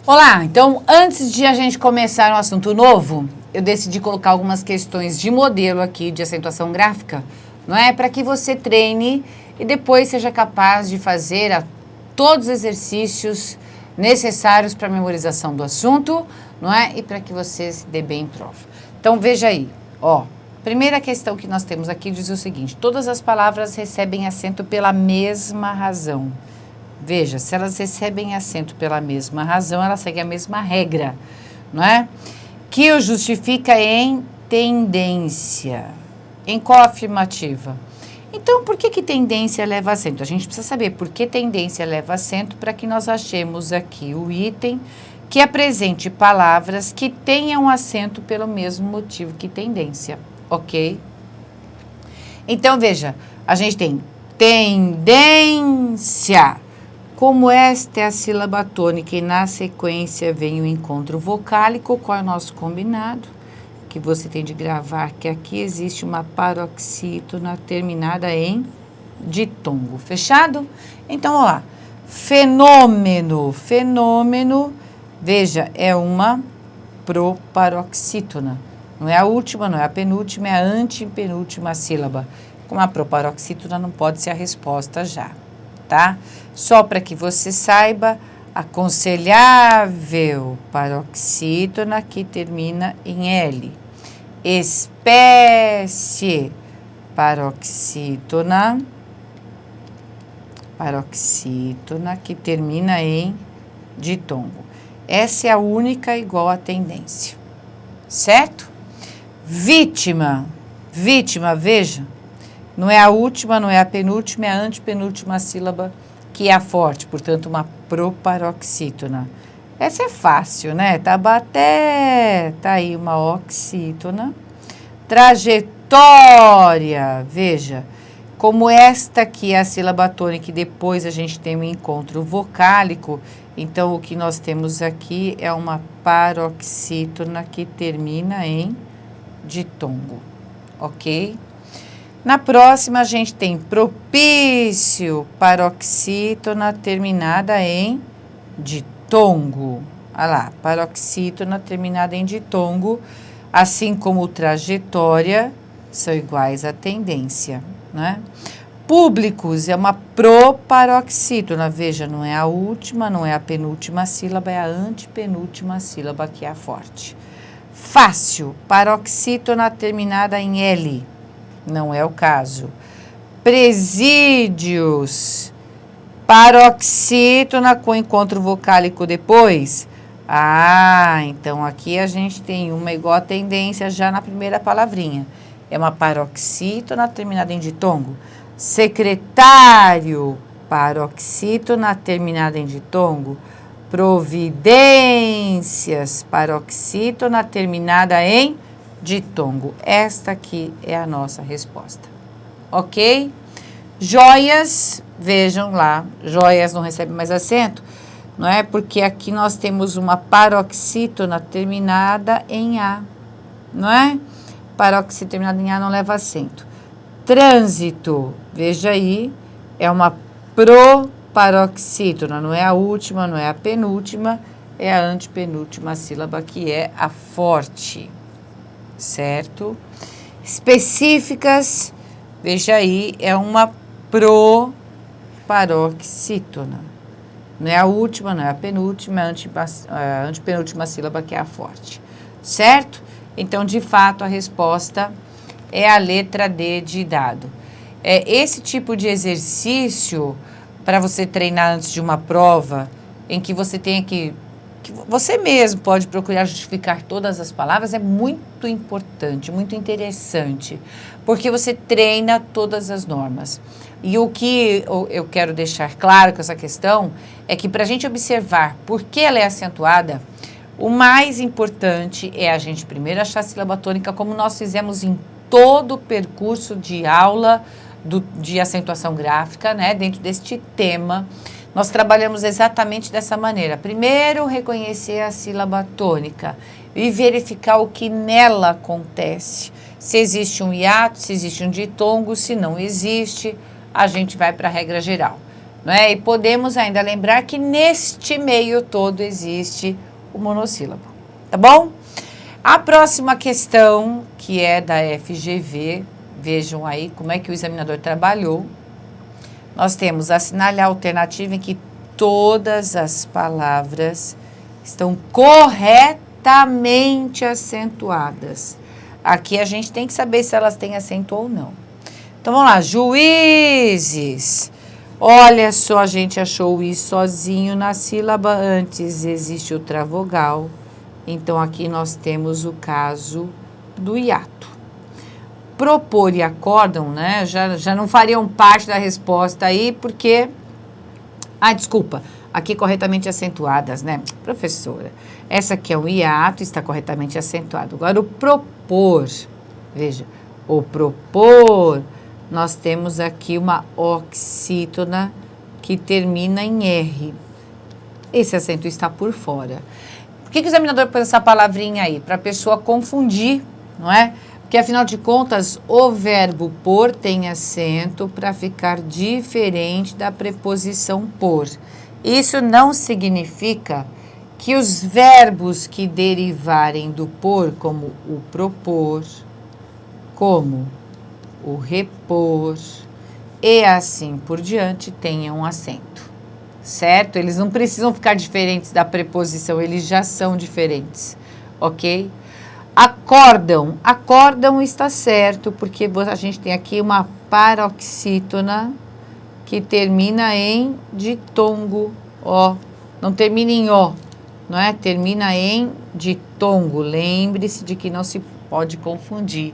Olá, então antes de a gente começar um assunto novo, eu decidi colocar algumas questões de modelo aqui de acentuação gráfica, não é? Para que você treine e depois seja capaz de fazer todos os exercícios necessários para a memorização do assunto, não é? E para que você se dê bem em prova. Então veja aí, ó. Primeira questão que nós temos aqui diz o seguinte: todas as palavras recebem acento pela mesma razão. Veja, se elas recebem acento pela mesma razão, elas seguem a mesma regra, não é? Que o justifica em tendência. Em qual afirmativa? Então, por que tendência leva acento? A gente precisa saber por que tendência leva acento para que nós achemos aqui o item que apresente palavras que tenham acento pelo mesmo motivo que tendência, ok? Então, veja, a gente tem tendência. Como esta é a sílaba tônica e na sequência vem o encontro vocálico, qual é o nosso combinado? Que você tem de gravar que aqui existe uma paroxítona terminada em ditongo. Fechado? Então, vamos lá. Fenômeno. Fenômeno, veja, é uma proparoxítona. Não é a última, não é a penúltima, é a antepenúltima sílaba. Com a proparoxítona não pode ser a resposta já. Tá? Só para que você saiba, aconselhável paroxítona que termina em L. Espécie paroxítona que termina em ditongo. Essa é a única igual a tendência, certo? Vítima, veja. Não é a última, não é a penúltima, é a antepenúltima sílaba que é a forte, portanto, uma proparoxítona. Essa é fácil, né? Tabaté, tá aí uma oxítona. Trajetória, veja, como esta aqui é a sílaba tônica e depois a gente tem um encontro vocálico, então o que nós temos aqui é uma paroxítona que termina em ditongo, ok? Na próxima, a gente tem propício, paroxítona terminada em ditongo. Olha lá, paroxítona terminada em ditongo, assim como trajetória, são iguais à tendência, né? Públicos é uma proparoxítona, veja, não é a última, não é a penúltima sílaba, é a antepenúltima sílaba que é a forte. Fácil, paroxítona terminada em L. Não é o caso. Presídios, paroxítona com encontro vocálico depois. Ah, então aqui a gente tem uma igual a tendência já na primeira palavrinha. É uma paroxítona terminada em ditongo. Secretário, paroxítona terminada em ditongo. Providências, paroxítona terminada em ditongo. Esta aqui é a nossa resposta, ok? Joias, vejam lá, joias não recebem mais acento, não é? Porque aqui nós temos uma paroxítona terminada em A, não é? Paroxítona terminada em A não leva acento. Trânsito, veja aí, é uma proparoxítona, não é a última, não é a penúltima, é a antepenúltima sílaba que é a forte. Certo? Específicas, veja aí, é uma proparoxítona. Não é a última, não é a penúltima, é a antepenúltima sílaba que é a forte. Certo? Então, de fato, a resposta é a letra D de dado. Esse tipo de exercício, para você treinar antes de uma prova, em que você tenha que você mesmo pode procurar justificar todas as palavras, é muito importante, muito interessante, porque você treina todas as normas. E o que eu quero deixar claro com essa questão é que para a gente observar por que ela é acentuada, o mais importante é a gente primeiro achar a sílaba tônica, como nós fizemos em todo o percurso de aula de acentuação gráfica, né, dentro deste tema. Nós trabalhamos exatamente dessa maneira. Primeiro, reconhecer a sílaba tônica e verificar o que nela acontece. Se existe um hiato, se existe um ditongo, se não existe, a gente vai para a regra geral. não é? E podemos ainda lembrar que neste meio todo existe o monossílabo, tá bom? A próxima questão, que é da FGV, vejam aí como é que o examinador trabalhou. Nós temos assinale a alternativa em que todas as palavras estão corretamente acentuadas. Aqui a gente tem que saber se elas têm acento ou não. Então, vamos lá. Juízes. Olha só, a gente achou o i sozinho na sílaba. Antes existe o travogal. Então, aqui nós temos o caso do hiato. Propor e acordam, né? Já não fariam parte da resposta aí, porque... Ah, desculpa. Aqui corretamente acentuadas, né? Professora, essa aqui é um hiato, está corretamente acentuado. Agora, o propor, veja, o propor, nós temos aqui uma oxítona que termina em R. Esse acento está por fora. Por que o examinador pôs essa palavrinha aí? Para a pessoa confundir, não é? Porque, afinal de contas, o verbo por tem acento para ficar diferente da preposição por. Isso não significa que os verbos que derivarem do por, como o propor, como o repor e assim por diante, tenham acento, certo? Eles não precisam ficar diferentes da preposição, eles já são diferentes, ok? Acordam. Acordam está certo, porque a gente tem aqui uma paroxítona que termina em ditongo, ó. Não termina em ó, não é? Termina em ditongo. Lembre-se de que não se pode confundir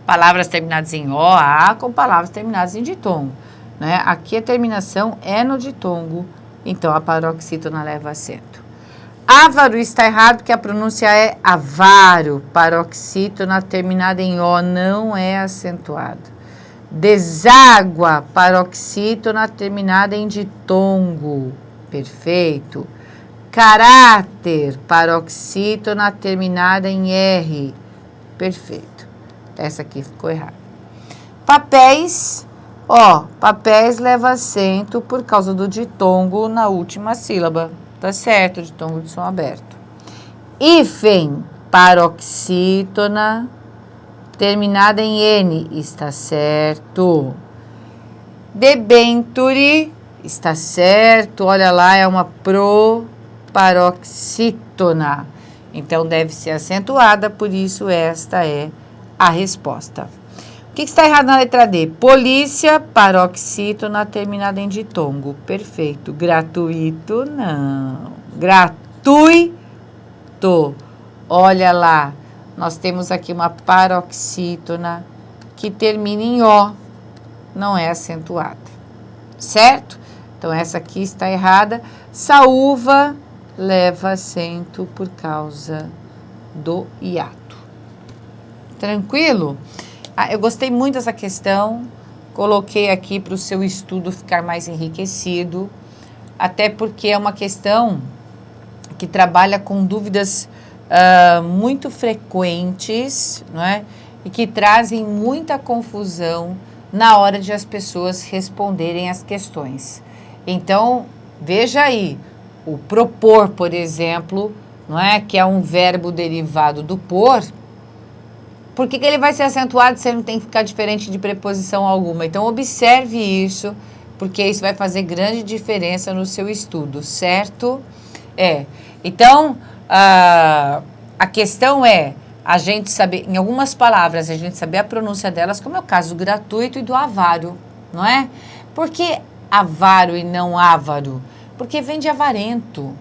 palavras terminadas em ó, a com palavras terminadas em ditongo, né? Aqui a terminação é no ditongo, então a paroxítona leva acento. Ávaro está errado, porque a pronúncia é avaro. Paroxítona terminada em ó não é acentuado. Deságua, paroxítona terminada em ditongo. Perfeito. Caráter, paroxítona terminada em R. Perfeito. Essa aqui ficou errada. Papéis, ó, papéis leva acento por causa do ditongo na última sílaba. Tá certo, ditongo de som aberto. Hífen, paroxítona terminada em N, está certo. Debenture, está certo, olha lá, é uma proparoxítona. Então, deve ser acentuada, por isso esta é a resposta. O que está errado na letra D? Polícia, paroxítona terminada em ditongo. Perfeito. Gratuito, não. Gratuito. Olha lá. Nós temos aqui uma paroxítona que termina em ó, não é acentuada, certo? Então, essa aqui está errada. Saúva leva acento por causa do hiato. Tranquilo? Eu gostei muito dessa questão, coloquei aqui para o seu estudo ficar mais enriquecido, até porque é uma questão que trabalha com dúvidas muito frequentes, não é? E que trazem muita confusão na hora de as pessoas responderem as questões. Então, veja aí, o propor, por exemplo, não é? Que é um verbo derivado do por. Por que ele vai ser acentuado se ele não tem que ficar diferente de preposição alguma? Então, observe isso, porque isso vai fazer grande diferença no seu estudo, certo? Então, a questão é a gente saber, em algumas palavras, a gente saber a pronúncia delas, como é o caso do gratuito e do avaro, não é? Por que avaro e não ávaro? Porque vem de avarento,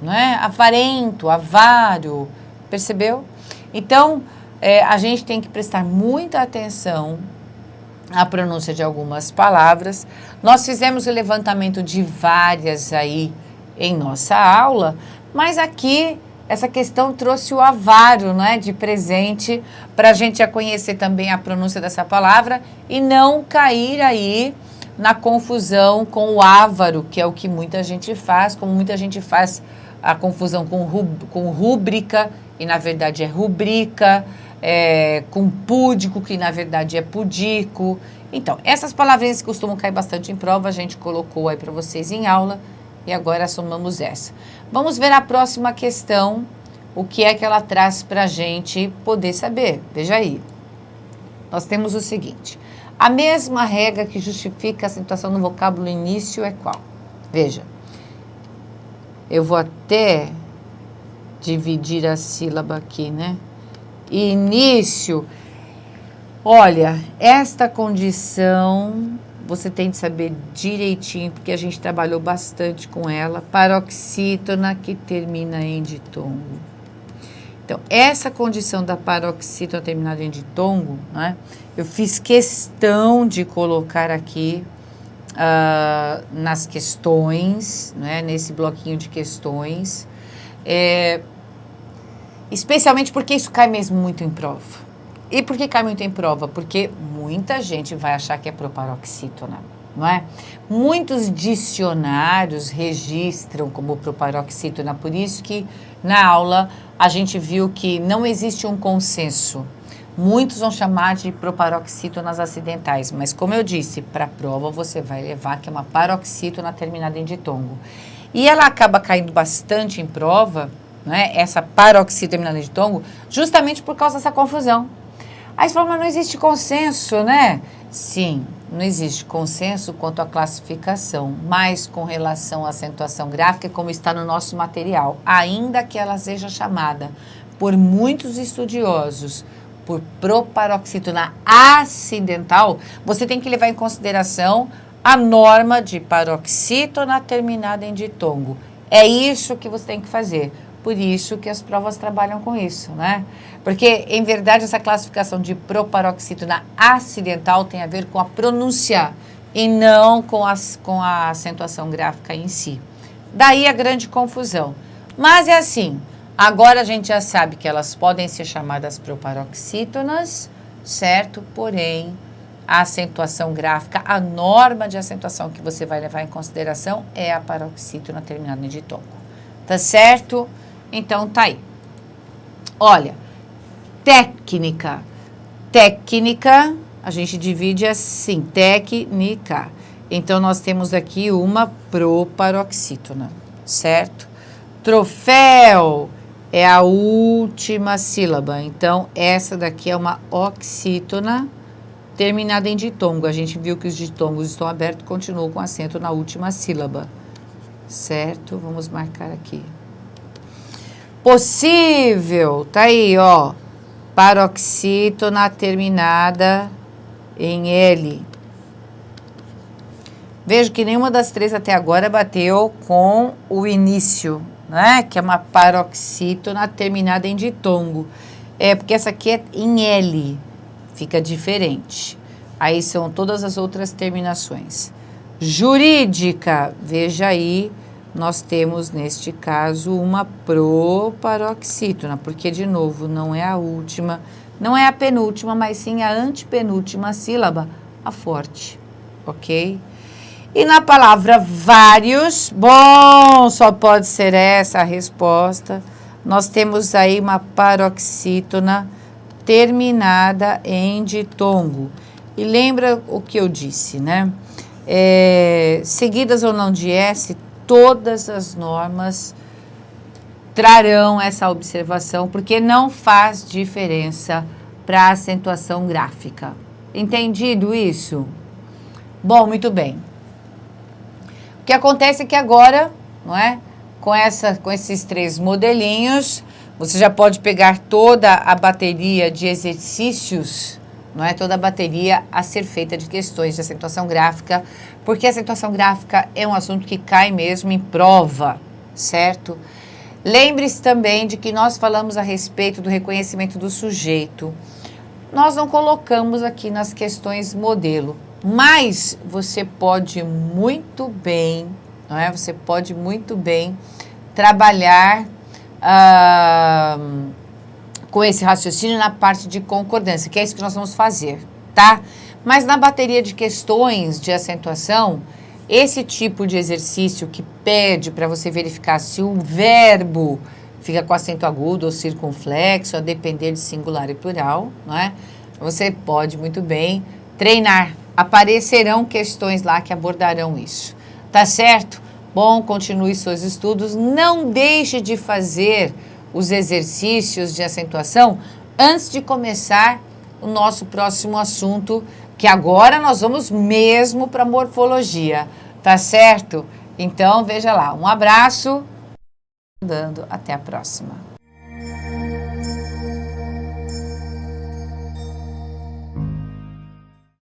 não é? Avarento, avaro, percebeu? Então, a gente tem que prestar muita atenção à pronúncia de algumas palavras. Nós fizemos o levantamento de várias aí em nossa aula, mas aqui essa questão trouxe o avaro, né, de presente, para a gente já conhecer também a pronúncia dessa palavra e não cair aí na confusão com o ávaro, que é o que muita gente faz, como muita gente faz a confusão com rúbrica, e na verdade é rubrica, com púdico, que na verdade é pudico. Então, essas palavrinhas que costumam cair bastante em prova, a gente colocou aí para vocês em aula e agora somamos essa. Vamos ver a próxima questão, o que é que ela traz para a gente poder saber. Veja aí. Nós temos o seguinte: a mesma regra que justifica a acentuação no vocábulo início é qual? Veja, eu vou até dividir a sílaba aqui, né? Início. Olha, esta condição você tem de saber direitinho, porque a gente trabalhou bastante com ela. Paroxítona que termina em ditongo. Então, essa condição da paroxítona terminada em ditongo, né, eu fiz questão de colocar aqui nas questões, né, nesse bloquinho de questões, especialmente porque isso cai mesmo muito em prova. E por que cai muito em prova? Porque muita gente vai achar que é proparoxítona, não é? Muitos dicionários registram como proparoxítona, por isso que na aula a gente viu que não existe um consenso. Muitos vão chamar de proparoxítonas acidentais, mas como eu disse, para a prova você vai levar que é uma paroxítona terminada em ditongo. E ela acaba caindo bastante em prova, né, essa paroxítona terminada em ditongo, justamente por causa dessa confusão. Aí você fala, mas não existe consenso, né? Sim, não existe consenso quanto à classificação, mas com relação à acentuação gráfica, como está no nosso material, ainda que ela seja chamada por muitos estudiosos por proparoxítona acidental, você tem que levar em consideração a norma de paroxítona terminada em ditongo. É isso que você tem que fazer. Por isso que as provas trabalham com isso, né? Porque, em verdade, essa classificação de proparoxítona acidental tem a ver com a pronúncia e não com a acentuação gráfica em si. Daí a grande confusão. Mas é assim, agora a gente já sabe que elas podem ser chamadas proparoxítonas, certo? Porém, a acentuação gráfica, a norma de acentuação que você vai levar em consideração é a paroxítona terminada em ditongo. Tá certo? Então, tá aí. Olha, técnica. Técnica, a gente divide assim, técnica. Então, nós temos aqui uma proparoxítona, certo? Troféu é a última sílaba. Então, essa daqui é uma oxítona terminada em ditongo. A gente viu que os ditongos estão abertos e continuam com acento na última sílaba, certo? Vamos marcar aqui. Possível, tá aí, ó, paroxítona terminada em L. Vejo que nenhuma das três até agora bateu com o início, né? Que é uma paroxítona terminada em ditongo. Porque essa aqui é em L, fica diferente. Aí são todas as outras terminações. Jurídica, veja aí. Nós temos, neste caso, uma proparoxítona, porque, de novo, não é a última, não é a penúltima, mas sim a antepenúltima sílaba, a forte, ok? E na palavra vários, bom, só pode ser essa a resposta. Nós temos aí uma paroxítona terminada em ditongo. E lembra o que eu disse, né? Seguidas ou não de S, todas as normas trarão essa observação, porque não faz diferença para a acentuação gráfica. Entendido isso? Bom, muito bem. O que acontece é que agora, não é? Com esses três modelinhos, você já pode pegar toda a bateria de exercícios, não é? Toda a bateria a ser feita de questões de acentuação gráfica, porque a acentuação gráfica é um assunto que cai mesmo em prova, certo? Lembre-se também de que nós falamos a respeito do reconhecimento do sujeito. Nós não colocamos aqui nas questões modelo, mas você pode muito bem, não é? Você pode muito bem trabalhar com esse raciocínio na parte de concordância, que é isso que nós vamos fazer, tá? Mas na bateria de questões de acentuação, esse tipo de exercício que pede para você verificar se o verbo fica com acento agudo ou circunflexo, a depender de singular e plural, não é? Você pode muito bem treinar. Aparecerão questões lá que abordarão isso. Tá certo? Bom, continue seus estudos. Não deixe de fazer os exercícios de acentuação antes de começar o nosso próximo assunto, que agora nós vamos mesmo para morfologia. Tá certo? Então, veja lá. Um abraço. Até a próxima.